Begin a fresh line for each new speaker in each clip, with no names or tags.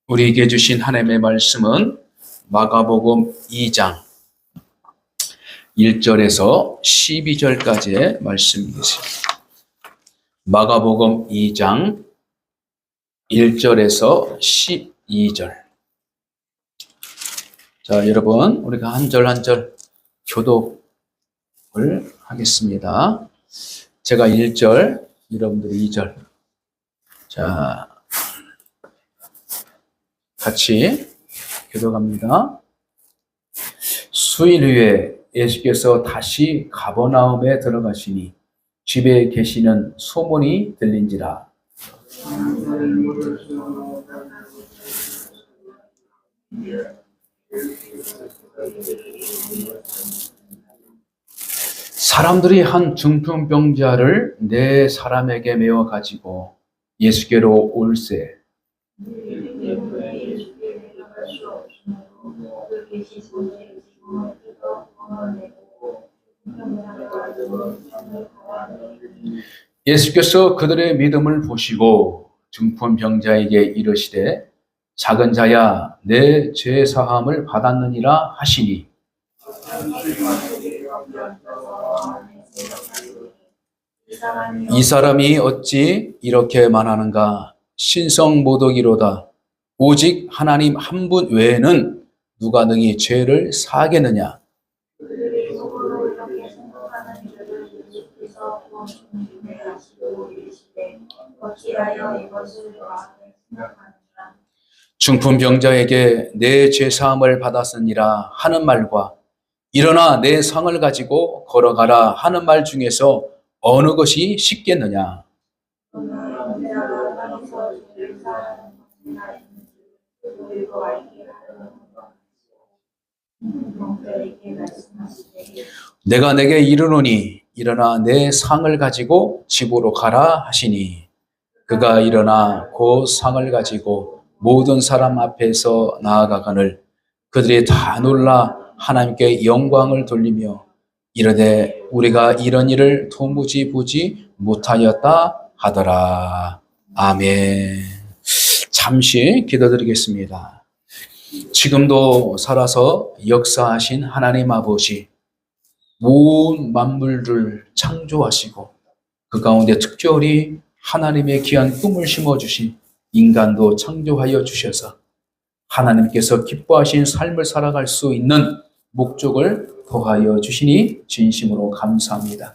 우리에게 주신 하나님의 말씀은 마가복음 2장 1절에서 12절까지의 말씀이겠습니다. 마가복음 2장 1절에서 12절. 자, 여러분, 우리가 한 절 한 절 교독을 하겠습니다. 제가 1절, 여러분들이 2절. 자, 같이 교독합니다. 수일 후에 예수께서 다시 가버나움에 들어가시니 집에 계시는 소문이 들린지라. 사람들이 한 중풍병자를 네 사람에게 메워 가지고 예수께로 올세. 예수께서 그들의 믿음을 보시고 중풍병자에게 이르시되 작은 자야 내 죄 사함을 받았느니라 하시니 이 사람이 어찌 이렇게 말하는가? 신성모독이로다. 오직 하나님 한 분 외에는 누가 능히 죄를 사하겠느냐? 중풍병자에게 내 죄사함을 받았으니라 하는 말과 일어나 내 상을 가지고 걸어가라 하는 말 중에서 어느 것이 쉽겠느냐? 내가 내게 이르노니 일어나 내 상을 가지고 집으로 가라 하시니 그가 일어나 그 상을 가지고 모든 사람 앞에서 나아가거늘 그들이 다 놀라 하나님께 영광을 돌리며 이르되 우리가 이런 일을 도무지 보지 못하였다 하더라. 아멘. 잠시 기도드리겠습니다. 지금도 살아서 역사하신 하나님 아버지, 온 만물을 창조하시고 그 가운데 특별히 하나님의 귀한 꿈을 심어주신 인간도 창조하여 주셔서 하나님께서 기뻐하신 삶을 살아갈 수 있는 목적을 더하여 주시니 진심으로 감사합니다.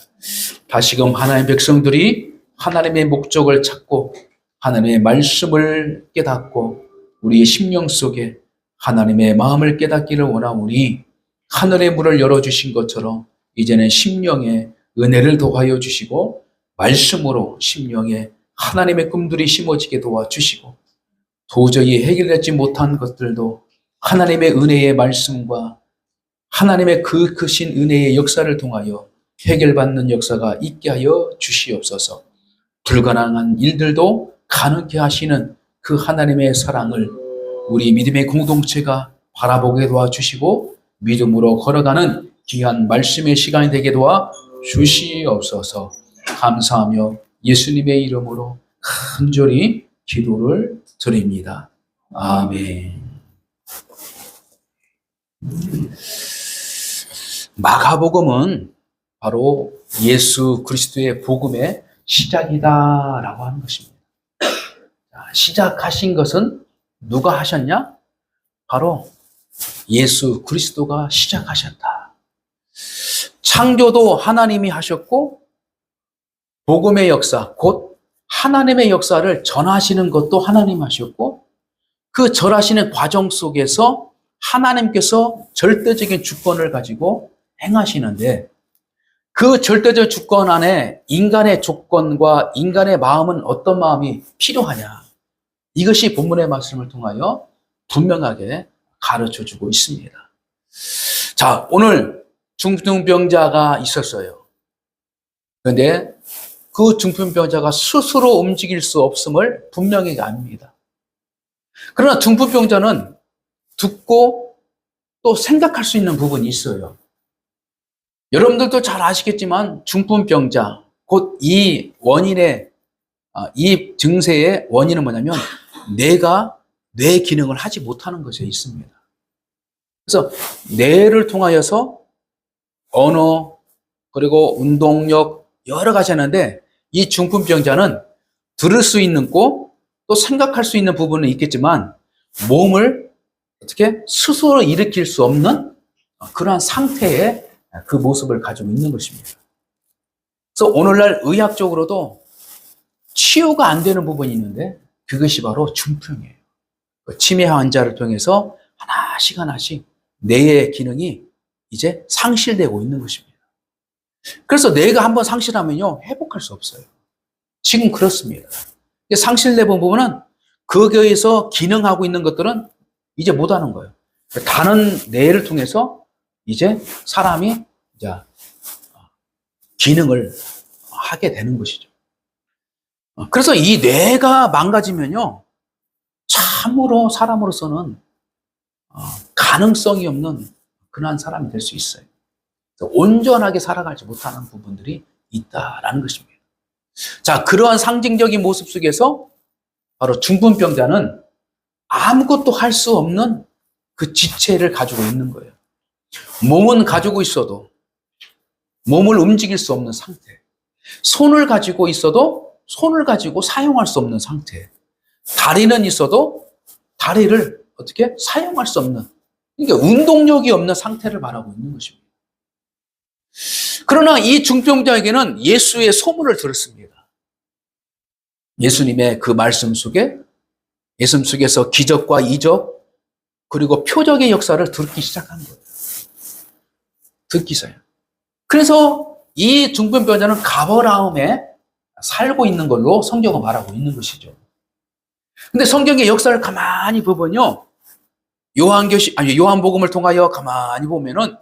다시금 하나님의 백성들이 하나님의 목적을 찾고 하나님의 말씀을 깨닫고 우리의 심령 속에 하나님의 마음을 깨닫기를 원하오니 하늘의 문을 열어주신 것처럼 이제는 심령에 은혜를 더하여 주시고 말씀으로 심령에 하나님의 꿈들이 심어지게 도와주시고 도저히 해결되지 못한 것들도 하나님의 은혜의 말씀과 하나님의 그 크신 은혜의 역사를 통하여 해결받는 역사가 있게 하여 주시옵소서. 불가능한 일들도 가능케 하시는 그 하나님의 사랑을 우리 믿음의 공동체가 바라보게 도와주시고 믿음으로 걸어가는 귀한 말씀의 시간이 되게 도와 주시옵소서. 감사하며 예수님의 이름으로 간절히 기도를 드립니다. 아멘. 마가복음은 바로 예수 그리스도의 복음의 시작이다라고 하는 것입니다. 시작하신 것은 누가 하셨냐? 바로 예수 그리스도가 시작하셨다. 창조도 하나님이 하셨고 복음의 역사, 곧 하나님의 역사를 전하시는 것도 하나님 하셨고 그 전하시는 과정 속에서 하나님께서 절대적인 주권을 가지고 행하시는데 그 절대적 주권 안에 인간의 조건과 인간의 마음은 어떤 마음이 필요하냐? 이것이 본문의 말씀을 통하여 분명하게 가르쳐주고 있습니다. 자, 오늘 중풍병자가 있었어요. 그런데 그 중풍병자가 스스로 움직일 수 없음을 분명히 압니다. 그러나 중풍병자는 듣고 또 생각할 수 있는 부분이 있어요. 여러분들도 잘 아시겠지만 중풍병자, 곧 이 원인의 이 증세의 원인은 뭐냐면 내가 뇌 기능을 하지 못하는 것이 있습니다. 그래서 뇌를 통하여서 언어, 그리고 운동력 여러 가지 하는데 이 중풍병자는 들을 수 있는 거, 또 생각할 수 있는 부분은 있겠지만 몸을 어떻게 스스로 일으킬 수 없는 그러한 상태의 그 모습을 가지고 있는 것입니다. 그래서 오늘날 의학적으로도 치유가 안 되는 부분이 있는데 그것이 바로 중풍이에요. 치매 환자를 통해서 하나씩 뇌의 기능이 이제 상실되고 있는 것입니다. 그래서 뇌가 한번 상실하면요, 회복할 수 없어요. 지금 그렇습니다. 상실된 부분은 거기에서 기능하고 있는 것들은 이제 못하는 거예요. 다른 뇌를 통해서 이제 사람이 이제 기능을 하게 되는 것이죠. 그래서 이 뇌가 망가지면요, 참으로 사람으로서는 가능성이 없는 그러한 사람이 될 수 있어요. 온전하게 살아가지 못하는 부분들이 있다라는 것입니다. 자, 그러한 상징적인 모습 속에서 바로 중풍병자는 아무것도 할 수 없는 그 지체를 가지고 있는 거예요. 몸은 가지고 있어도 몸을 움직일 수 없는 상태. 손을 가지고 있어도 손을 가지고 사용할 수 없는 상태. 다리는 있어도 다리를 어떻게 사용할 수 없는, 그러니까 운동력이 없는 상태를 말하고 있는 것입니다. 그러나 이 중풍병자에게는 예수의 소문을 들었습니다. 예수님의 그 말씀 속에서 기적과 이적 그리고 표적의 역사를 듣기 시작한 거예요. 듣기 시작해요. 그래서 이 중풍병자는 가버나움에 살고 있는 걸로 성경은 말하고 있는 것이죠. 근데 성경의 역사를 가만히 보면요, 요한복음을 통하여 가만히 보면은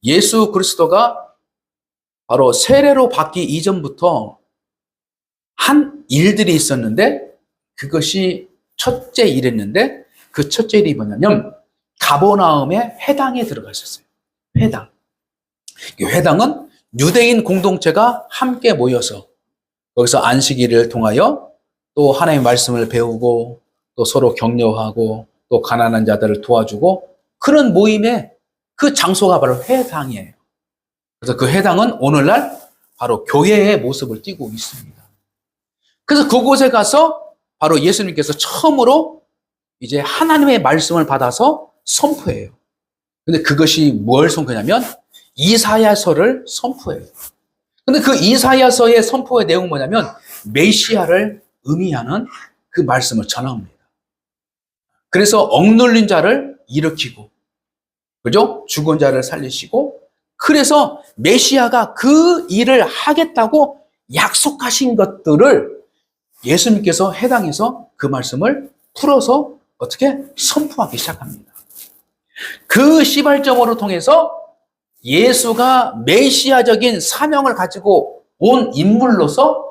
예수 그리스도가 바로 세례로 받기 이전부터 한 일들이 있었는데 그것이 첫째 일이었는데 그 첫째 일이 뭐냐면 가버나움의 회당에 들어가셨어요. 회당. 이 회당은 유대인 공동체가 함께 모여서 거기서 안식일을 통하여 또 하나님의 말씀을 배우고 또 서로 격려하고 또 가난한 자들을 도와주고 그런 모임의 그 장소가 바로 회당이에요. 그래서 그 회당은 오늘날 바로 교회의 모습을 띠고 있습니다. 그래서 그곳에 가서 바로 예수님께서 처음으로 이제 하나님의 말씀을 받아서 선포해요. 근데 그것이 뭘 선포냐면 이사야서를 선포해요. 근데 그 이사야서의 선포의 내용은 뭐냐면 메시아를 의미하는 그 말씀을 전합니다. 그래서 억눌린 자를 일으키고, 그죠? 죽은 자를 살리시고, 그래서 메시아가 그 일을 하겠다고 약속하신 것들을 예수님께서 회당에서 그 말씀을 풀어서 어떻게 선포하기 시작합니다. 그 시발점으로 통해서 예수가 메시아적인 사명을 가지고 온 인물로서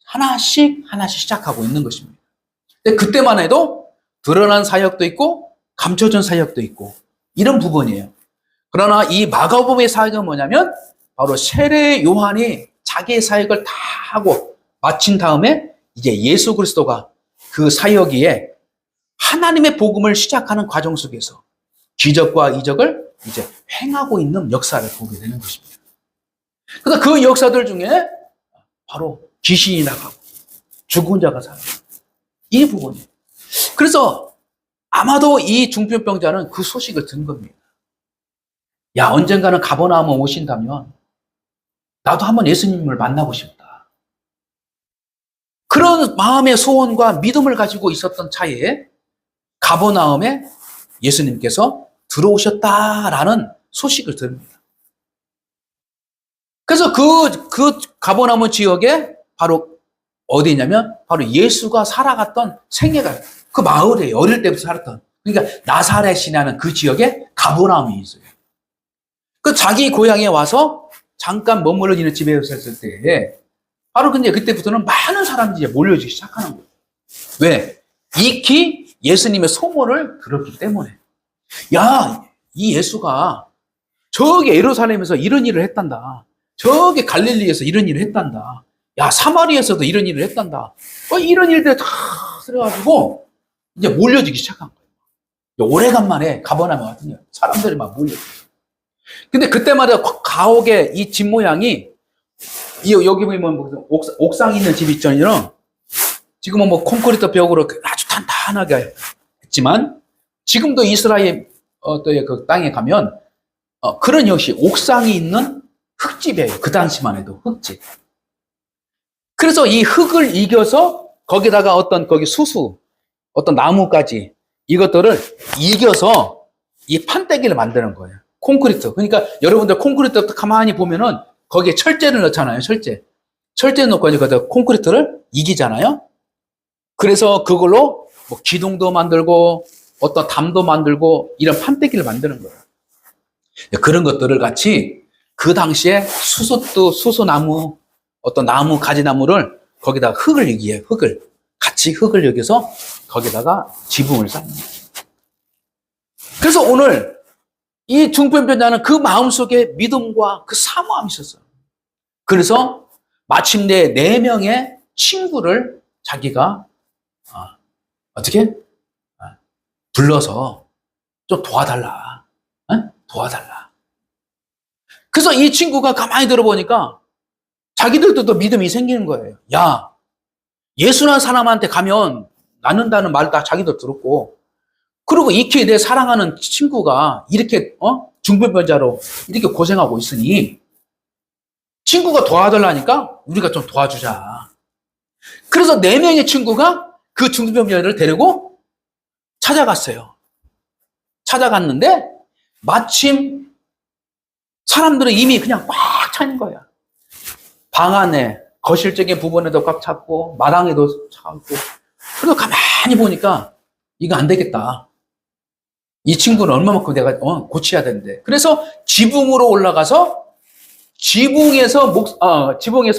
하나씩 시작하고 있는 것입니다. 근데 그때만 해도 드러난 사역도 있고 감춰진 사역도 있고 이런 부분이에요. 그러나 이 마가복음의 사역은 뭐냐면 바로 세례 요한이 자기의 사역을 다 하고 마친 다음에 이제 예수 그리스도가 그 사역에 하나님의 복음을 시작하는 과정 속에서 기적과 이적을 이제 행하고 있는 역사를 보게 되는 것입니다. 그래서 그 역사들 중에 바로 귀신이 나가고 죽은 자가 살고 이 부분이에요. 그래서 아마도 이 중풍병자는 그 소식을 든 겁니다. 야, 언젠가는 가버나움에 오신다면 나도 한번 예수님을 만나고 싶다. 그런 마음의 소원과 믿음을 가지고 있었던 차에 가버나움에 예수님께서 들어오셨다라는 소식을 들습니다. 그래서 그 가버나움 지역에 바로 어디냐면 바로 예수가 살아갔던 생애가 그 마을에 어릴 때부터 살았던, 그러니까 나사렛이라는 그 지역에 가버나움이 있어요. 그 자기 고향에 와서 잠깐 머물러 있는 집에 있었을 때 바로 근데 그때부터는 많은 사람들이 몰려오기 시작하는 거예요. 왜? 익히 예수님의 소문을 들었기 때문에. 야, 이 예수가 저기 예루살렘에서 이런 일을 했단다. 저기 갈릴리에서 이런 일을 했단다. 야, 사마리아에서도 이런 일을 했단다. 이런 일들 다 들어가지고 이제 몰려지기 시작한 거예요. 오래간만에 가버나움에 왔더니 사람들이 막 몰려. 근데 그때마다 가옥의 이 집 모양이, 여기 보면 옥상 있는 집 있잖아요. 지금은 뭐 콘크리트 벽으로 아주 탄탄하게 했지만, 지금도 이스라엘 그 땅에 가면 그런 역시 옥상이 있는 흙집이에요. 그 당시만 해도 흙집. 그래서 이 흙을 이겨서 거기다가 거기 수수, 어떤 나무까지 이것들을 이겨서 이 판때기를 만드는 거예요. 콘크리트. 그러니까 여러분들 콘크리트 가만히 보면은 거기에 철제를 넣잖아요. 철제 넣고 거기다 콘크리트를 이기잖아요. 그래서 그걸로 뭐 기둥도 만들고 어떤 담도 만들고 이런 판때기를 만드는 거예요. 그런 것들을 같이 그 당시에 수소나무, 어떤 나무, 가지나무를 거기다가 흙을 여기에 같이 흙을 여기서 거기다가 지붕을 쌓는 거예요. 그래서 오늘 이 중편변자는 그 마음속에 믿음과 그 사모함이 있었어요. 그래서 마침내 4명의 친구를 자기가 어떻게 불러서 좀 도와달라. 도와달라. 그래서 이 친구가 가만히 들어보니까 자기들도 또 믿음이 생기는 거예요. 야, 예수라는 사람한테 가면 낫는다는 말 다 자기도 들었고, 그리고 이렇게 내 사랑하는 친구가 이렇게 중풍병자로 이렇게 고생하고 있으니 친구가 도와달라니까 우리가 좀 도와주자. 그래서 4명의 친구가 그 중풍병자를 데리고 찾아갔어요. 찾아갔는데 마침 사람들은 이미 그냥 꽉 차 있는 거야. 방 안에 거실적인 부분에도 꽉 찼고 마당에도 차고. 그래서 가만히 보니까 이거 안 되겠다. 이 친구는 얼마만큼 내가 고쳐야 되는데. 그래서 지붕으로 올라가서 지붕에서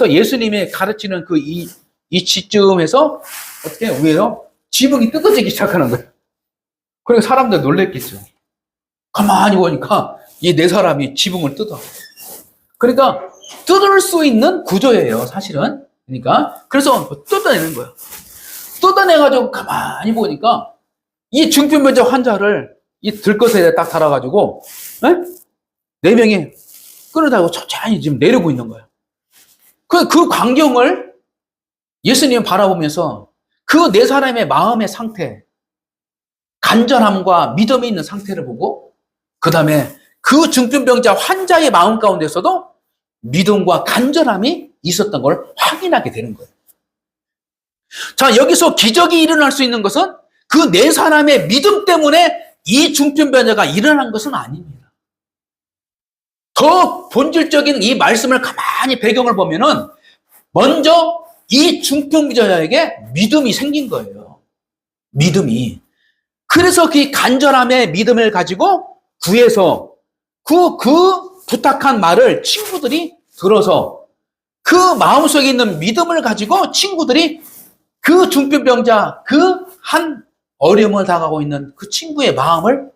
예수님이 가르치는 그 이치쯤에서 어떻게 위에요? 지붕이 뜯어지기 시작하는 거예요. 그러니까 사람들 놀랬겠죠. 가만히 보니까 이 4사람이 지붕을 뜯어. 그러니까 뜯을 수 있는 구조예요, 사실은. 그러니까 그래서 뜯어내는 거예요. 뜯어내가지고 가만히 보니까 이 중풍병자 환자를 이 들것에 딱 달아가지고 4명이 끌어다고 천천히 지금 내리고 있는 거예요. 그 광경을 예수님은 바라보면서 그 4사람의 마음의 상태, 간절함과 믿음이 있는 상태를 보고 그 다음에 그 중풍병자 환자의 마음 가운데서도 믿음과 간절함이 있었던 걸 확인하게 되는 거예요. 자, 여기서 기적이 일어날 수 있는 것은 그 4사람의 믿음 때문에 이 중풍병자가 일어난 것은 아닙니다. 더 본질적인 이 말씀을 가만히 배경을 보면은 먼저 이 중풍병자에게 믿음이 생긴 거예요. 믿음이. 그래서 그 간절함의 믿음을 가지고 구해서 그 부탁한 말을 친구들이 들어서 그 마음속에 있는 믿음을 가지고 친구들이 그 중풍병자, 그 한 어려움을 당하고 있는 그 친구의 마음을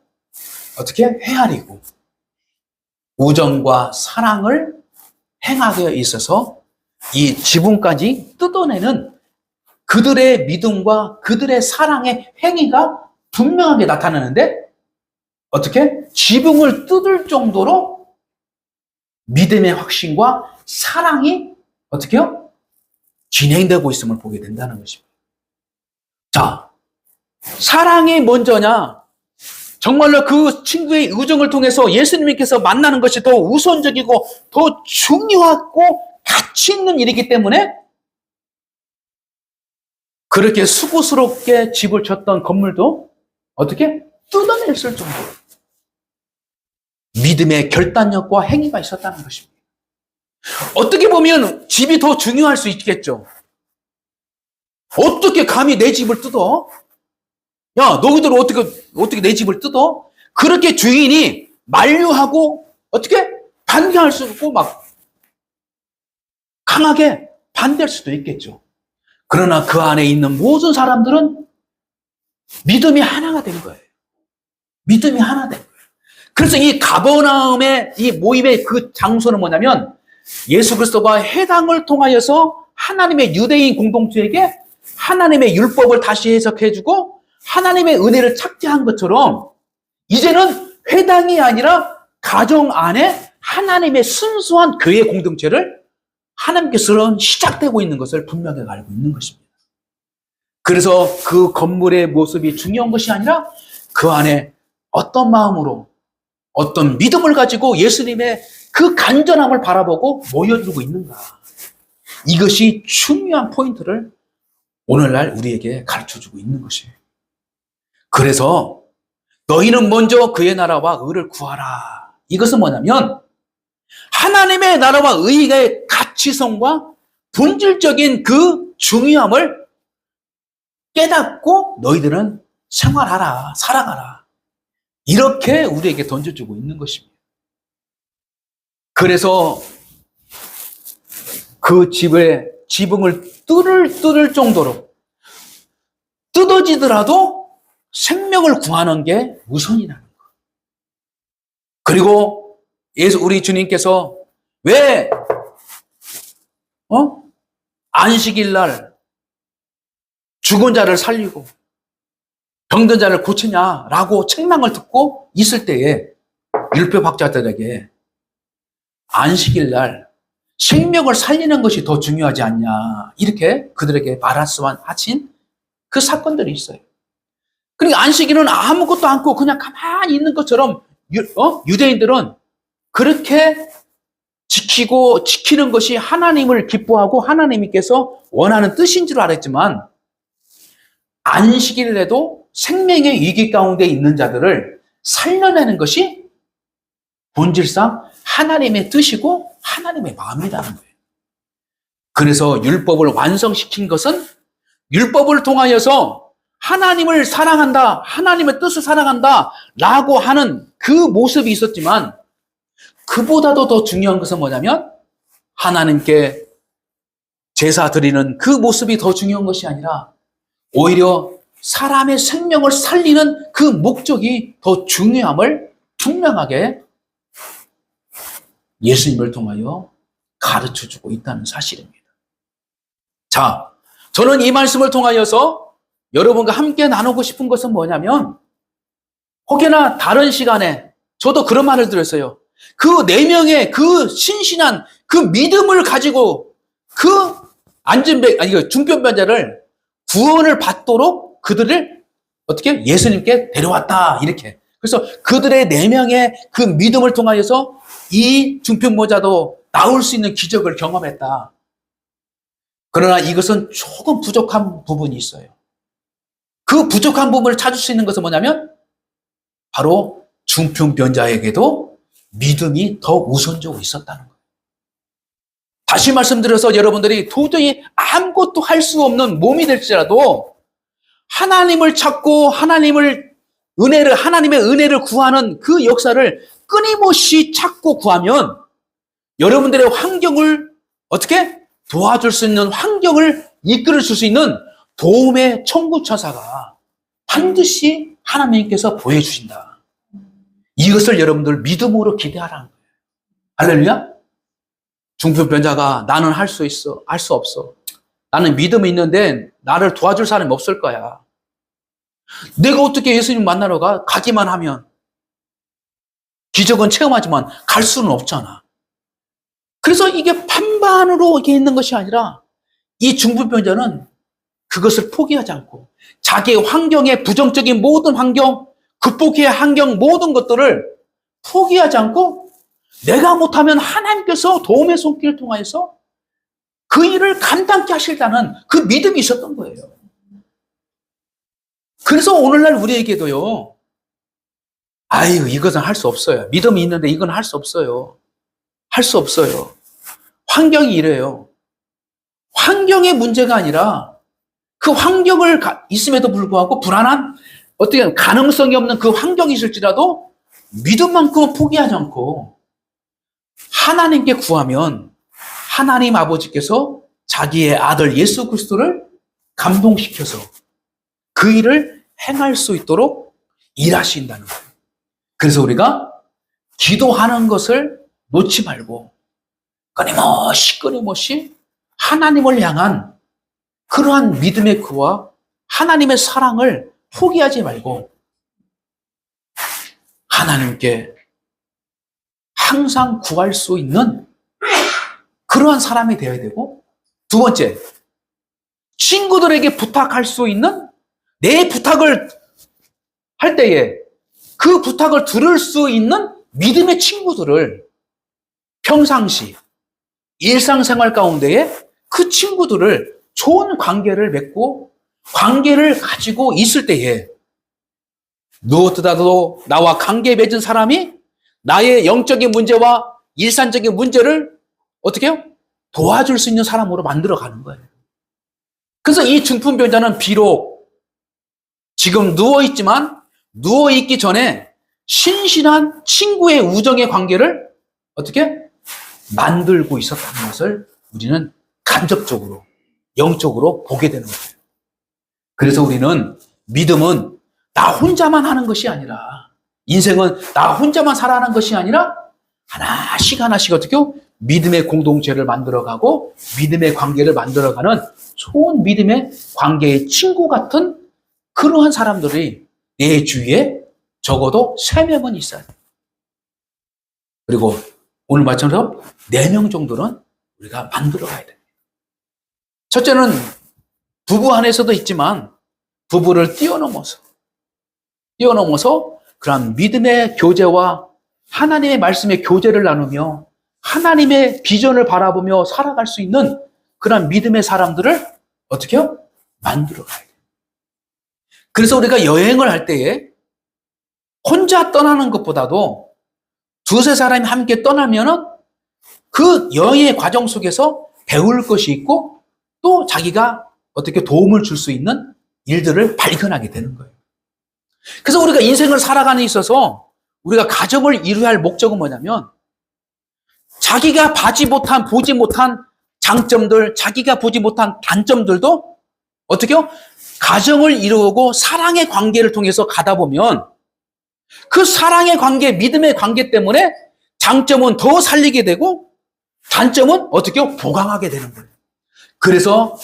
어떻게 헤아리고 우정과 사랑을 행하게 있어서 이 지붕까지 뜯어내는 그들의 믿음과 그들의 사랑의 행위가 분명하게 나타나는데 어떻게? 지붕을 뜯을 정도로 믿음의 확신과 사랑이 어떻게요? 진행되고 있음을 보게 된다는 것입니다. 자, 사랑이 먼저냐? 정말로 그 친구의 우정을 통해서 예수님께서 만나는 것이 더 우선적이고 더 중요하고 가치 있는 일이기 때문에 그렇게 수고스럽게 집을 쳤던 건물도 어떻게? 뜯어냈을 정도로 믿음의 결단력과 행위가 있었다는 것입니다. 어떻게 보면 집이 더 중요할 수 있겠죠. 어떻게 감히 내 집을 뜯어? 야, 너희들 어떻게 내 집을 뜯어? 그렇게 주인이 만류하고 어떻게 반대할 수 있고 막 강하게 반대할 수도 있겠죠. 그러나 그 안에 있는 모든 사람들은 믿음이 하나가 된 거예요. 믿음이 하나 된 거예요. 그래서 이 가버나움의 이 모임의 그 장소는 뭐냐면 예수 그리스도가 회당을 통하여서 하나님의 유대인 공동체에게 하나님의 율법을 다시 해석해주고 하나님의 은혜를 착취한 것처럼 이제는 회당이 아니라 가정 안에 하나님의 순수한 교회 공동체를 하나님께서는 시작되고 있는 것을 분명히 알고 있는 것입니다. 그래서 그 건물의 모습이 중요한 것이 아니라 그 안에 어떤 마음으로 어떤 믿음을 가지고 예수님의 그 간절함을 바라보고 모여들고 있는가. 이것이 중요한 포인트를 오늘날 우리에게 가르쳐주고 있는 것이에요. 그래서 너희는 먼저 그의 나라와 의를 구하라. 이것은 뭐냐면 하나님의 나라와 의의 가치성과 본질적인 그 중요함을 깨닫고 너희들은 생활하라, 살아가라. 이렇게 우리에게 던져주고 있는 것입니다. 그래서 그 집의 지붕을 뚫을 정도로 뜯어지더라도 생명을 구하는 게 우선이라는 것. 그리고 우리 주님께서 왜 안식일 날 죽은 자를 살리고 병든 자를 고치냐라고 책망을 듣고 있을 때에 율법 학자들에게 안식일 날 생명을 살리는 것이 더 중요하지 않냐 이렇게 그들에게 말씀하신 그 사건들이 있어요. 그러니까 안식일은 아무것도 않고 그냥 가만히 있는 것처럼 유대인들은 그렇게 지키는 것이 하나님을 기뻐하고 하나님께서 원하는 뜻인 줄 알았지만 안식일에도 생명의 위기 가운데 있는 자들을 살려내는 것이 본질상 하나님의 뜻이고 하나님의 마음이라는 거예요. 그래서 율법을 완성시킨 것은 율법을 통하여서 하나님을 사랑한다, 하나님의 뜻을 사랑한다 라고 하는 그 모습이 있었지만 그보다도 더 중요한 것은 뭐냐면 하나님께 제사 드리는 그 모습이 더 중요한 것이 아니라 오히려 사람의 생명을 살리는 그 목적이 더 중요함을 분명하게 예수님을 통하여 가르쳐주고 있다는 사실입니다. 자, 저는 이 말씀을 통하여서 여러분과 함께 나누고 싶은 것은 뭐냐면 혹여나 다른 시간에 저도 그런 말을 들었어요. 그 4명의 그 신신한 그 믿음을 가지고 그 중편변자를 구원을 받도록 그들을 어떻게 예수님께 데려왔다 이렇게. 그래서 그들의 4명의 그 믿음을 통하여서 이 중편모자도 나올 수 있는 기적을 경험했다. 그러나 이것은 조금 부족한 부분이 있어요. 그 부족한 부분을 찾을 수 있는 것은 뭐냐면 바로 중풍병자에게도 믿음이 더 우선적으로 있었다는 거예요. 다시 말씀드려서 여러분들이 도저히 아무것도 할 수 없는 몸이 될지라도 하나님을 찾고 하나님의 은혜를 구하는 그 역사를 끊임없이 찾고 구하면 여러분들의 환경을 어떻게 도와줄 수 있는 환경을 이끌어 줄 수 있는 도움의 청구처사가 반드시 하나님께서 보여주신다. 이것을 여러분들 믿음으로 기대하라는 거예요. 할렐루야? 중풍병자가 나는 할 수 있어, 할 수 없어. 나는 믿음이 있는데 나를 도와줄 사람이 없을 거야. 내가 어떻게 예수님 만나러 가? 가기만 하면. 기적은 체험하지만 갈 수는 없잖아. 그래서 이게 반반으로 이렇게 있는 것이 아니라 이 중풍병자는 그것을 포기하지 않고 자기의 환경의 부정적인 모든 환경, 극복해야 환경 모든 것들을 포기하지 않고 내가 못하면 하나님께서 도움의 손길을 통하여서 그 일을 감당케 하실다는 그 믿음이 있었던 거예요. 그래서 오늘날 우리에게도요, 아유, 이것은 할 수 없어요. 믿음이 있는데 이건 할 수 없어요. 할 수 없어요. 환경이 이래요. 환경의 문제가 아니라 그 환경을 있음에도 불구하고 불안한 어떻게 가능성이 없는 그 환경이 있을지라도 믿음만큼은 포기하지 않고 하나님께 구하면 하나님 아버지께서 자기의 아들 예수 그리스도를 감동시켜서 그 일을 행할 수 있도록 일하신다는 거예요. 그래서 우리가 기도하는 것을 놓지 말고 끊임없이 하나님을 향한 그러한 믿음의 그와 하나님의 사랑을 포기하지 말고 하나님께 항상 구할 수 있는 그러한 사람이 되어야 되고, 두 번째, 친구들에게 부탁할 수 있는, 내 부탁을 할 때에 그 부탁을 들을 수 있는 믿음의 친구들을 평상시 일상생활 가운데에 그 친구들을 좋은 관계를 맺고 관계를 가지고 있을 때에 무엇보다도 나와 관계 맺은 사람이 나의 영적인 문제와 일상적인 문제를 어떻게 해요? 도와줄 수 있는 사람으로 만들어가는 거예요. 그래서 이 중풍병자는 비록 지금 누워있지만 누워있기 전에 신실한 친구의 우정의 관계를 어떻게 만들고 있었다는 것을 우리는 간접적으로, 영적으로 보게 되는 거예요. 그래서 우리는 믿음은 나 혼자만 하는 것이 아니라, 인생은 나 혼자만 살아가는 것이 아니라 하나씩 하나씩 어떻게 믿음의 공동체를 만들어가고 믿음의 관계를 만들어가는 좋은 믿음의 관계의 친구 같은 그러한 사람들이 내 주위에 적어도 3명은 있어야 돼. 그리고 오늘 말처럼 4명 정도는 우리가 만들어가야 돼. 첫째는 부부 안에서도 있지만 부부를 뛰어넘어서 그런 믿음의 교제와 하나님의 말씀의 교제를 나누며 하나님의 비전을 바라보며 살아갈 수 있는 그런 믿음의 사람들을 어떻게 해요? 만들어가야 돼요. 그래서 우리가 여행을 할 때에 혼자 떠나는 것보다도 두세 사람이 함께 떠나면은 그 여행의 과정 속에서 배울 것이 있고 또 자기가 어떻게 도움을 줄 수 있는 일들을 발견하게 되는 거예요. 그래서 우리가 인생을 살아가는 데 있어서 우리가 가정을 이루어야 할 목적은 뭐냐면 자기가 보지 못한 장점들, 자기가 보지 못한 단점들도 어떻게 해요? 가정을 이루고 사랑의 관계를 통해서 가다 보면 그 사랑의 관계, 믿음의 관계 때문에 장점은 더 살리게 되고 단점은 어떻게 해요? 보강하게 되는 거예요. 그래서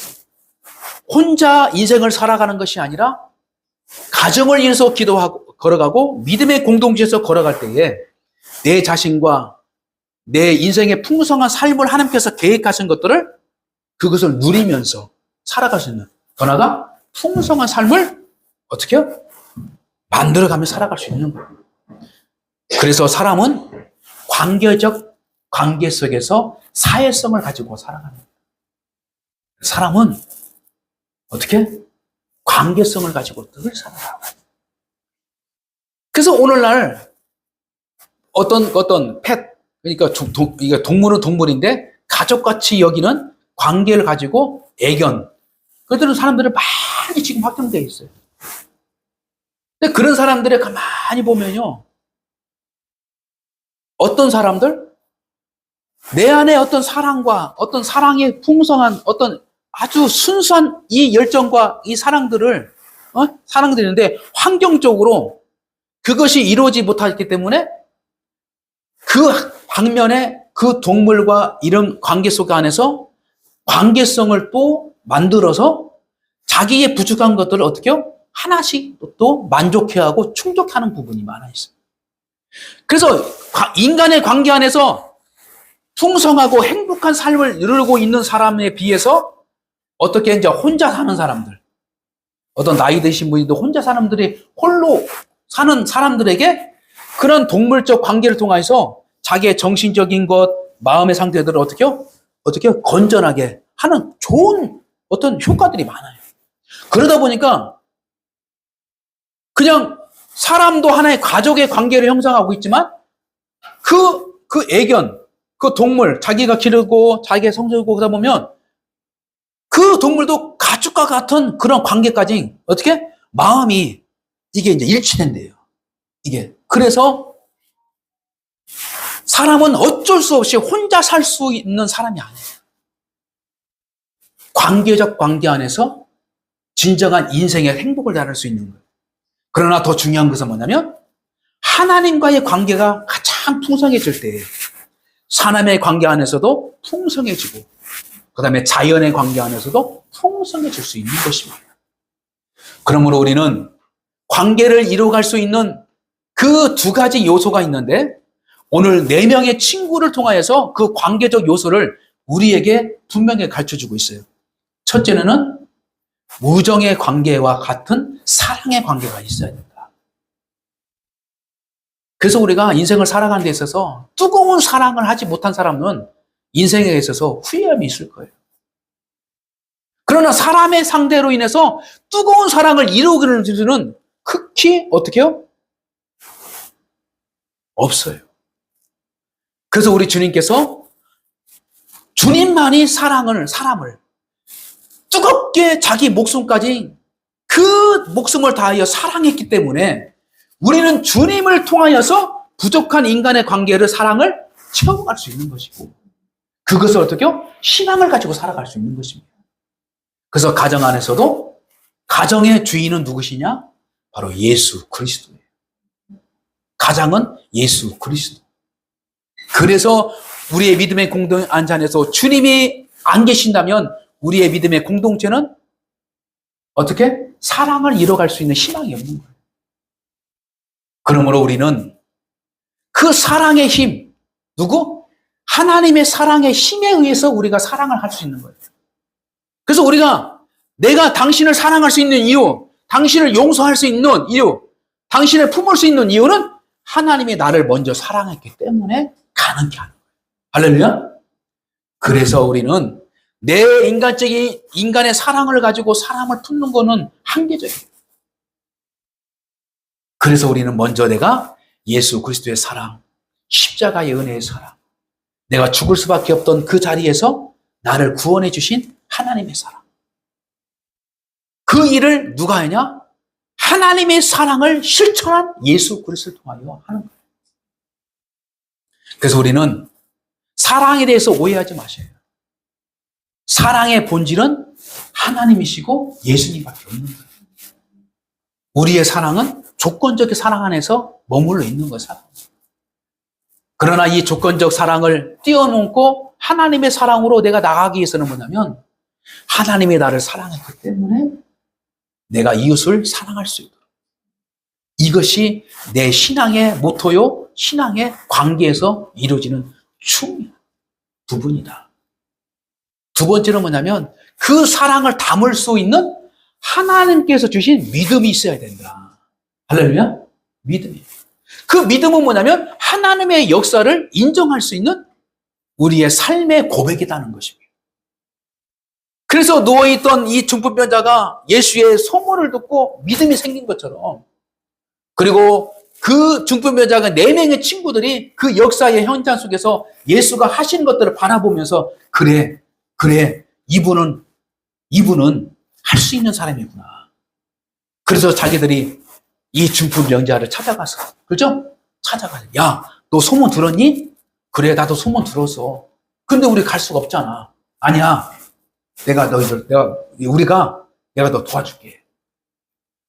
혼자 인생을 살아가는 것이 아니라 가정을 위해서 기도하고 걸어가고 믿음의 공동체에서 걸어갈 때에 내 자신과 내 인생의 풍성한 삶을 하나님께서 계획하신 것들을 그것을 누리면서 살아갈 수 있는 더 나아가 풍성한 삶을 어떻게 해요? 만들어가며 살아갈 수 있는 거예요. 그래서 사람은 관계적 관계 속에서 사회성을 가지고 살아가는 거예요. 사람은 어떻게? 관계성을 가지고 늘 살아가요. 그래서 오늘날 어떤 펫, 그러니까 동물은 동물인데 가족같이 여기는 관계를 가지고 애견, 그들은 사람들은 많이 지금 확정되어 있어요. 근데 그런 사람들을 가만히 보면요, 어떤 사람들 내 안에 어떤 사랑과 어떤 사랑의 풍성한 어떤 아주 순수한 이 열정과 이 사랑들을 사랑들인데 환경적으로 그것이 이루어지지 못했기 때문에 그 방면에 그 동물과 이런 관계 속 안에서 관계성을 또 만들어서 자기의 부족한 것들을 어떻게 해요? 하나씩 또 만족해하고 충족하는 부분이 많아 있어요. 그래서 인간의 관계 안에서 풍성하고 행복한 삶을 이루고 있는 사람에 비해서 어떻게 이제 혼자 사는 사람들, 어떤 나이 드신 분이도 혼자 사람들이 홀로 사는 사람들에게 그런 동물적 관계를 통해서 자기의 정신적인 것, 마음의 상태들을 어떻게 건전하게 하는 좋은 어떤 효과들이 많아요. 그러다 보니까 그냥 사람도 하나의 가족의 관계를 형성하고 있지만 그 애견, 그 동물, 자기가 기르고 자기가 성장하고 그러다 보면 그 동물도 가족과 같은 그런 관계까지 어떻게? 마음이 이게 이제 일치된대요. 이게. 그래서 사람은 어쩔 수 없이 혼자 살 수 있는 사람이 아니에요. 관계적 관계 안에서 진정한 인생의 행복을 나눌 수 있는 거예요. 그러나 더 중요한 것은 뭐냐면 하나님과의 관계가 가장 풍성해질 때 사람의 관계 안에서도 풍성해지고 그 다음에 자연의 관계 안에서도 풍성해질 수 있는 것입니다. 그러므로 우리는 관계를 이루어갈 수 있는 그 두 가지 요소가 있는데 오늘 네 명의 친구를 통하여서 그 관계적 요소를 우리에게 분명히 가르쳐주고 있어요. 첫째는 우정의 관계와 같은 사랑의 관계가 있어야 된다. 그래서 우리가 인생을 살아가는 데 있어서 뜨거운 사랑을 하지 못한 사람은 인생에 있어서 후회함이 있을 거예요. 그러나 사람의 상대로 인해서 뜨거운 사랑을 이루기는 극히 어떻게 해요? 없어요. 그래서 우리 주님께서 주님만이 사람을 뜨겁게 자기 목숨까지 그 목숨을 다하여 사랑했기 때문에 우리는 주님을 통하여서 부족한 인간의 관계를 사랑을 채워갈 수 있는 것이고 그것을 어떻게 해요? 신앙을 가지고 살아갈 수 있는 것입니다. 그래서 가정 안에서도 가정의 주인은 누구시냐? 바로 예수 그리스도예요. 가장은 예수 그리스도. 그래서 우리의 믿음의 공동 안산에서 주님이 안 계신다면 우리의 믿음의 공동체는 어떻게? 사랑을 이뤄갈 수 있는 희망이 없는 거예요. 그러므로 우리는 그 사랑의 힘, 누구? 하나님의 사랑의 힘에 의해서 우리가 사랑을 할 수 있는 거예요. 그래서 우리가 내가 당신을 사랑할 수 있는 이유, 당신을 용서할 수 있는 이유, 당신을 품을 수 있는 이유는 하나님이 나를 먼저 사랑했기 때문에 가능케 하는 거예요. 할렐루야? 그래서 우리는 내 인간적인 인간의 사랑을 가지고 사람을 품는 거는 한계적이에요. 그래서 우리는 먼저 내가 예수 그리스도의 사랑, 십자가의 은혜의 사랑, 내가 죽을 수밖에 없던 그 자리에서 나를 구원해 주신 하나님의 사랑. 그 일을 누가 하냐? 하나님의 사랑을 실천한 예수 그리스도를 통하여 하는 거예요. 그래서 우리는 사랑에 대해서 오해하지 마셔요. 사랑의 본질은 하나님이시고 예수님밖에 없는 거예요. 우리의 사랑은 조건적 사랑 안에서 머물러 있는 것이에요. 그러나 이 조건적 사랑을 뛰어넘고 하나님의 사랑으로 내가 나가기 위해서는 뭐냐면 하나님이 나를 사랑했기 때문에 내가 이웃을 사랑할 수 있도록. 이것이 내 신앙의 모토요, 신앙의 관계에서 이루어지는 중요한 부분이다. 두 번째는 뭐냐면 그 사랑을 담을 수 있는 하나님께서 주신 믿음이 있어야 된다. 할렐루야? 믿음이. 그 믿음은 뭐냐면 하나님의 역사를 인정할 수 있는 우리의 삶의 고백이라는 것입니다. 그래서 누워있던 이 중풍병자가 예수의 소문을 듣고 믿음이 생긴 것처럼 그리고 그 중풍병자가 4명의 친구들이 그 역사의 현장 속에서 예수가 하신 것들을 바라보면서 그래 이분은 할 수 있는 사람이구나. 그래서 자기들이 이 중풍병자를 찾아가서 그죠? 찾아가서 야, 너 소문 들었니? 그래, 나도 소문 들었어. 근데 우리 갈 수가 없잖아. 아니야. 내가 너 도와줄게.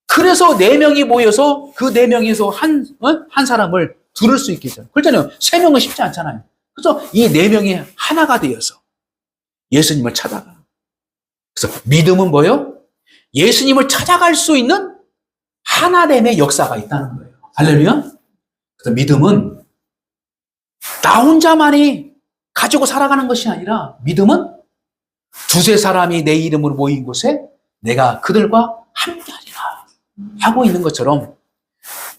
그래서 4명이 모여서 그 4명에서 한 사람을 들을 수 있게 했잖아요. 그렇잖아요. 3명은 쉽지 않잖아요. 그래서 이 4명이 하나가 되어서 예수님을 찾아가. 그래서 믿음은 뭐예요? 예수님을 찾아갈 수 있는 하나됨의 역사가 있다는 거예요. 할렐루야? 그래서 믿음은 나 혼자만이 가지고 살아가는 것이 아니라 믿음은 두세 사람이 내 이름으로 모인 곳에 내가 그들과 함께하리라 하고 있는 것처럼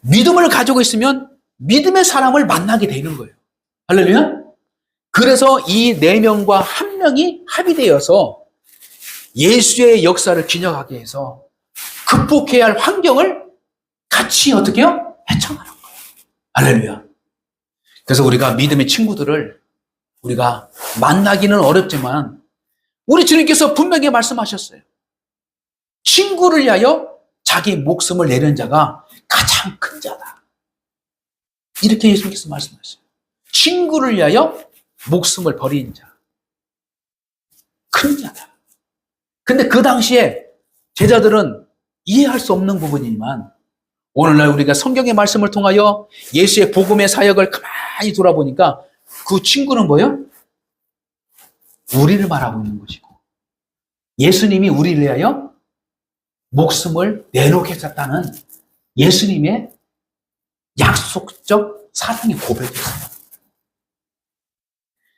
믿음을 가지고 있으면 믿음의 사람을 만나게 되는 거예요. 할렐루야? 그래서 이 4명과 1명이 합의되어서 예수의 역사를 기념하기 위해서 극복해야 할 환경을 같이 어떻게 해요? 헤쳐가는 거예요. 할렐루야. 그래서 우리가 믿음의 친구들을 우리가 만나기는 어렵지만 우리 주님께서 분명히 말씀하셨어요. 친구를 위하여 자기 목숨을 내는 자가 가장 큰 자다. 이렇게 예수님께서 말씀하셨어요. 친구를 위하여 목숨을 버린 자. 큰 자다. 근데 그 당시에 제자들은 이해할 수 없는 부분이지만 오늘날 우리가 성경의 말씀을 통하여 예수의 복음의 사역을 가만히 돌아보니까 그 친구는 뭐예요? 우리를 말하고 있는 것이고 예수님이 우리를 위하여 목숨을 내놓겠다는 예수님의 약속 약속적 사랑의 고백이었어요.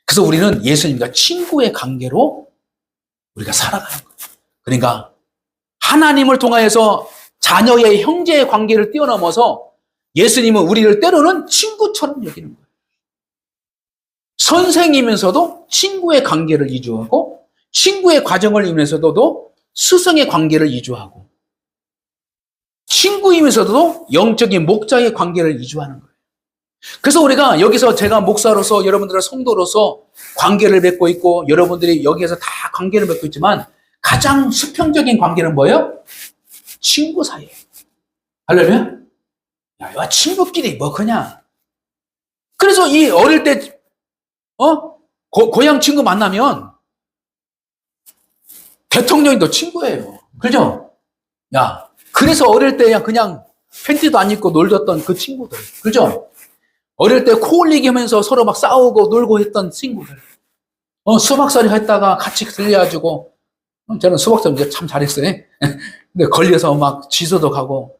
그래서 우리는 예수님과 친구의 관계로 우리가 살아가는 거예요. 그러니까 하나님을 통하여서 자녀의 형제의 관계를 뛰어넘어서 예수님은 우리를 때로는 친구처럼 여기는 거예요. 선생이면서도 친구의 관계를 이주하고 친구의 과정을 이면서도 스승의 관계를 이주하고 친구이면서도 영적인 목자의 관계를 이주하는 거예요. 그래서 우리가 여기서 제가 목사로서 여러분들의 성도로서 관계를 맺고 있고 여러분들이 여기에서 다 관계를 맺고 있지만 가장 수평적인 관계는 뭐예요? 친구 사이에. 할렐루야? 야, 친구끼리 뭐 그냥. 그래서 이 어릴 때 고향 친구 만나면 대통령이 너 친구예요. 그죠? 야, 그래서 어릴 때 그냥 팬티도 안 입고 놀던 그 친구들. 그죠? 어릴 때 코 올리기 하면서 서로 막 싸우고 놀고 했던 친구들. 수박살이 했다가 같이 들려가지고, 저는 수박살 이제 참 잘했어요. 근데 걸려서 막 지소도 가고.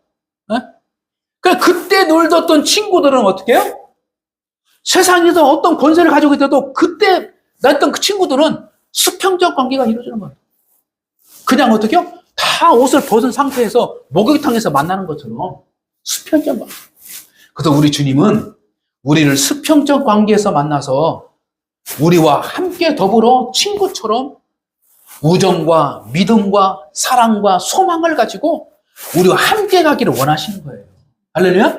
그때 놀던 친구들은 어떻게 해요? 세상에서 어떤 권세를 가지고 있어도 그때 났던 그 친구들은 수평적 관계가 이루어지는 거예요. 그냥 어떻게 해요? 다 옷을 벗은 상태에서 목욕탕에서 만나는 것처럼 수평적 관계. 그래서 우리 주님은 우리를 수평적 관계에서 만나서 우리와 함께 더불어 친구처럼 우정과 믿음과 사랑과 소망을 가지고 우리와 함께 가기를 원하시는 거예요. 할렐루야?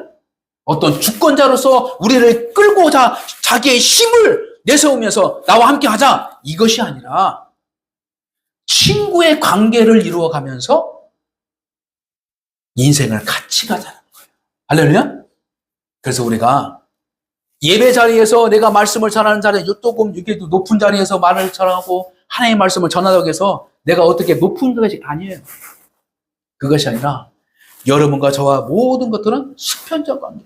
어떤 주권자로서 우리를 끌고자 자기의 힘을 내세우면서 나와 함께 하자. 이것이 아니라 친구의 관계를 이루어가면서 인생을 같이 가자는 거예요. 할렐루야? 그래서 우리가 예배 자리에서 내가 말씀을 전하는 자리에 조금 이렇게 높은 자리에서 말을 전하고 하나님의 말씀을 전하다고 해서 내가 어떻게 높은 것이 아니에요. 그것이 아니라 여러분과 저와 모든 것들은 수평적 관계.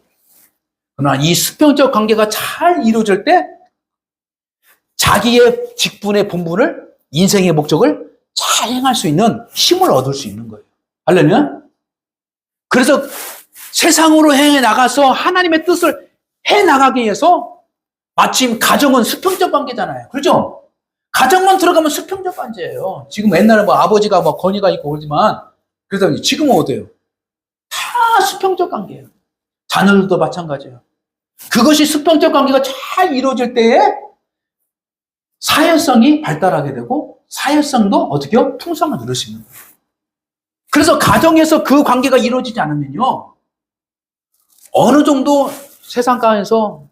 그러나 이 수평적 관계가 잘 이루어질 때 자기의 직분의 본분을 인생의 목적을 잘 행할 수 있는 힘을 얻을 수 있는 거예요. 할렐루야? 그래서 세상으로 행해 나가서 하나님의 뜻을 해 나가기 위해서 마침 가정은 수평적 관계잖아요. 그렇죠? 가정만 들어가면 수평적 관계예요. 지금 옛날에 뭐 아버지가 뭐 권위가 있고 그러지만 그래서 지금은 어때요? 다 수평적 관계예요. 자녀들도 마찬가지예요. 그것이 수평적 관계가 잘 이루어질 때에 사회성이 발달하게 되고 사회성도 어떻게 해요? 풍성을 누릴 수 있는 거예요. 그래서 가정에서 그 관계가 이루어지지 않으면요. 어느 정도 세상 가운데서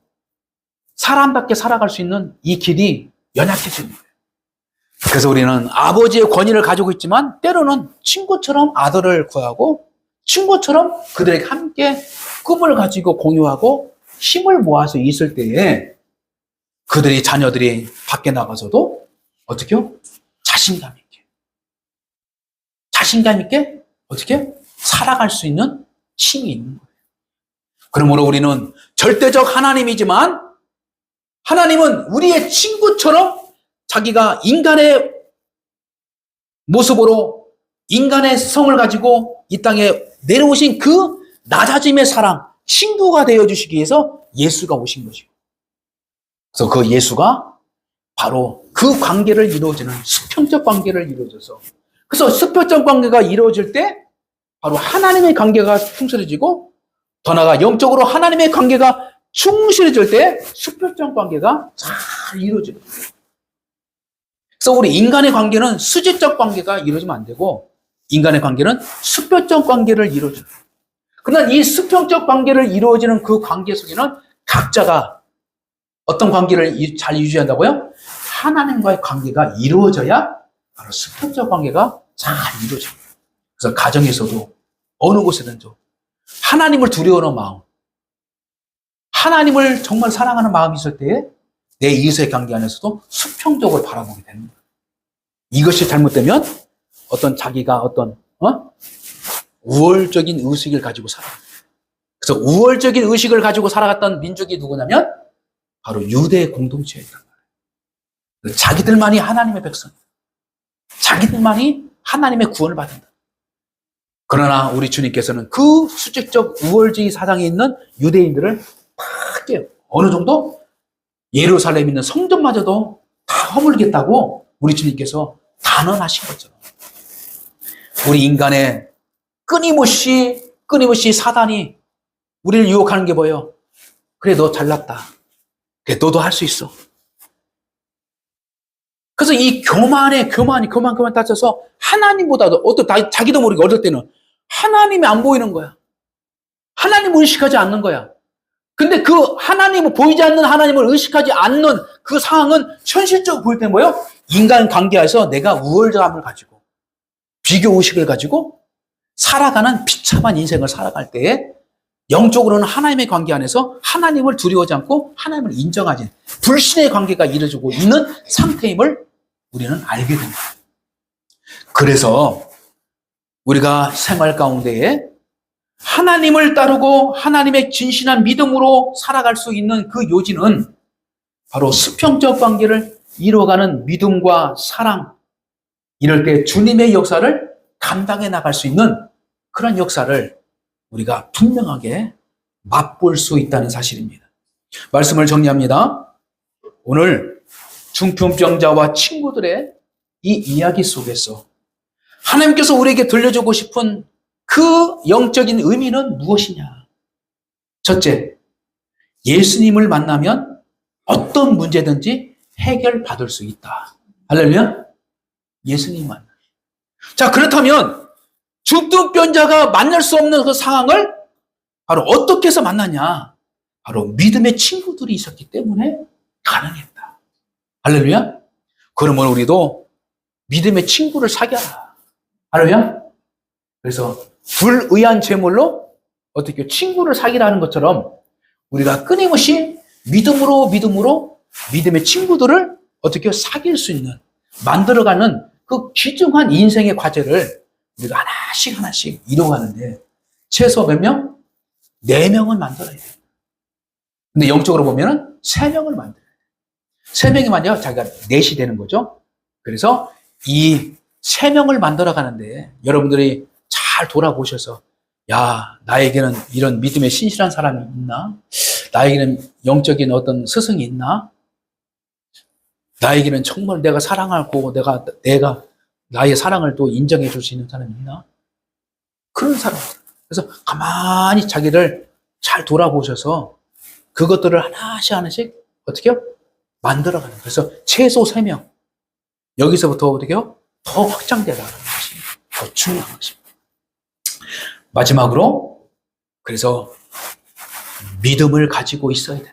사람답게 살아갈 수 있는 이 길이 연약해지는 거예요. 그래서 우리는 아버지의 권위를 가지고 있지만 때로는 친구처럼 아들을 구하고 친구처럼 그들에게 함께 꿈을 가지고 공유하고 힘을 모아서 있을 때에 그들이 자녀들이 밖에 나가서도 어떻게 해요? 자신감 있게 어떻게 살아갈 수 있는 힘이 있는 거예요. 그러므로 우리는 절대적 하나님이지만 하나님은 우리의 친구처럼 자기가 인간의 모습으로 인간의 성을 가지고 이 땅에 내려오신 그 낮아짐의 사랑, 친구가 되어주시기 위해서 예수가 오신 것이고 그래서 그 예수가 바로 그 관계를 이루어지는 수평적 관계를 이루어져서 그래서 수평적 관계가 이루어질 때 바로 하나님의 관계가 충실해지고 더 나아가 영적으로 하나님의 관계가 충실해질 때 수평적 관계가 잘 이루어져요. 그래서 우리 인간의 관계는 수직적 관계가 이루어지면 안 되고 인간의 관계는 수평적 관계를 이루어줘요. 그러나 이 수평적 관계를 이루어지는 그 관계 속에는 각자가 어떤 관계를 잘 유지한다고요? 하나님과의 관계가 이루어져야 바로 수평적 관계가 잘 이루어져요. 그래서 가정에서도 어느 곳에든지 하나님을 두려워하는 마음, 하나님을 정말 사랑하는 마음이 있을 때에 내 이웃의 관계 안에서도 수평적으로 바라보게 되는 거예요. 이것이 잘못되면 어떤 자기가 우월적인 의식을 가지고 살아요. 그래서 우월적인 의식을 가지고 살아갔던 민족이 누구냐면 바로 유대 공동체였단 말이에요. 자기들만이 하나님의 백성, 자기들만이 하나님의 구원을 받는다. 그러나 우리 주님께서는 그 수직적 우월주의 사상이 있는 유대인들을 다 깨요. 어느 정도? 예루살렘에 있는 성전마저도 다 허물겠다고 우리 주님께서 단언하신 거죠. 우리 인간의 끊임없이 사단이 우리를 유혹하는 게 뭐예요? 그래, 너 잘났다. 그래, 너도 할 수 있어. 그래서 이 교만 따져서 하나님보다도 자기도 모르게 어떨 때는 하나님이 안 보이는 거야. 하나님을 의식하지 않는 거야. 근데 그 하나님을 보이지 않는 하나님을 의식하지 않는 그 상황은 현실적으로 보일 때 뭐예요? 인간 관계에서 내가 우월감을 가지고 비교 의식을 가지고 살아가는 비참한 인생을 살아갈 때에 영적으로는 하나님의 관계 안에서 하나님을 두려워하지 않고 하나님을 인정하지 불신의 관계가 이루어지고 있는 상태임을 우리는 알게 됩니다. 그래서 우리가 생활 가운데에 하나님을 따르고 하나님의 진실한 믿음으로 살아갈 수 있는 그 요지는 바로 수평적 관계를 이루어가는 믿음과 사랑, 이럴 때 주님의 역사를 감당해 나갈 수 있는 그런 역사를 우리가 분명하게 맛볼 수 있다는 사실입니다. 말씀을 정리합니다. 오늘 중풍병자와 친구들의 이 이야기 속에서 하나님께서 우리에게 들려주고 싶은 그 영적인 의미는 무엇이냐? 첫째, 예수님을 만나면 어떤 문제든지 해결받을 수 있다. 할렐루야? 예수님 만나. 자, 그렇다면 중풍병자가 만날 수 없는 그 상황을 바로 어떻게 해서 만나냐? 바로 믿음의 친구들이 있었기 때문에 가능했다. 할렐루야? 그러면 우리도 믿음의 친구를 사귀어라. 할렐루야? 그래서 불의한 제물로 어떻게 친구를 사귀라는 것처럼 우리가 끊임없이 믿음으로 믿음의 친구들을 어떻게 사귈 수 있는 만들어가는 그 귀중한 인생의 과제를 우리가 하나씩 이뤄가는데 최소 몇 명? 4명은 만들어야 돼요. 근데 영적으로 보면은 3명을 만들어야 돼요. 3명이 만약 자기가 4이 되는 거죠. 그래서 이 3명을 만들어 가는데 여러분들이 잘 돌아보셔서 야, 나에게는 이런 믿음의 신실한 사람이 있나? 나에게는 영적인 어떤 스승이 있나? 나에게는 정말 내가 사랑하고 내가 나의 사랑을 또 인정해 줄 수 있는 사람이 있나? 그런 사람. 그래서 가만히 자기를 잘 돌아보셔서 그것들을 하나씩 어떻게 해요? 만들어가는. 그래서 최소 3명. 여기서부터 어떻게 해요? 더 확장되어 나가는 것이 더 중요한 것입니다. 마지막으로, 그래서 믿음을 가지고 있어야 된다.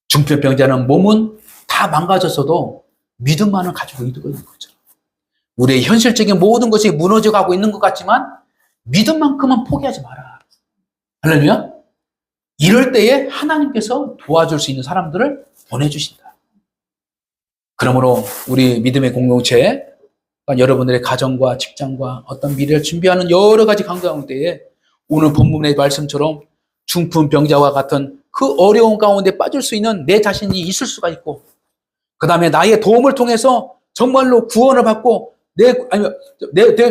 중풍병자는 몸은 다 망가졌어도 믿음만을 가지고 있는 거죠. 우리의 현실적인 모든 것이 무너져 가고 있는 것 같지만 믿음만큼은 포기하지 마라. 할렐루야? 이럴 때에 하나님께서 도와줄 수 있는 사람들을 보내주신다. 그러므로 우리 믿음의 공동체, 여러분들의 가정과 직장과 어떤 미래를 준비하는 여러 가지 가운데에 오늘 본문의 말씀처럼 중풍병자와 같은 그 어려운 가운데 빠질 수 있는 내 자신이 있을 수가 있고, 그 다음에 나의 도움을 통해서 정말로 구원을 받고 내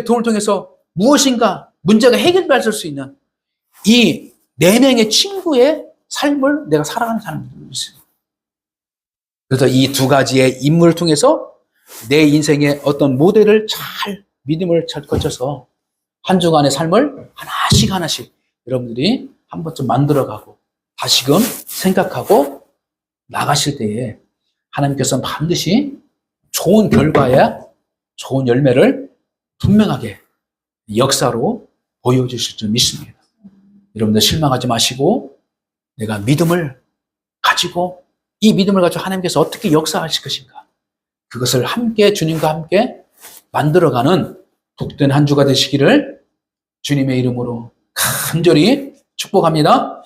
도움을 통해서 무엇인가 문제가 해결될 수 있는 이 4명의 친구의 삶을 내가 살아가는 사람들이 있어요. 그래서 이 2가지의 인물을 통해서 내 인생의 어떤 모델을 잘 믿음을 잘 거쳐서 한 주간의 삶을 하나씩 여러분들이 한 번쯤 만들어가고 다시금 생각하고 나가실 때에 하나님께서는 반드시 좋은 결과야 좋은 열매를 분명하게 역사로 보여주실 줄 믿습니다. 여러분들 실망하지 마시고 내가 믿음을 가지고 이 믿음을 가지고 하나님께서 어떻게 역사하실 것인가, 그것을 함께 주님과 함께 만들어가는 복된 한 주가 되시기를 주님의 이름으로 간절히 축복합니다.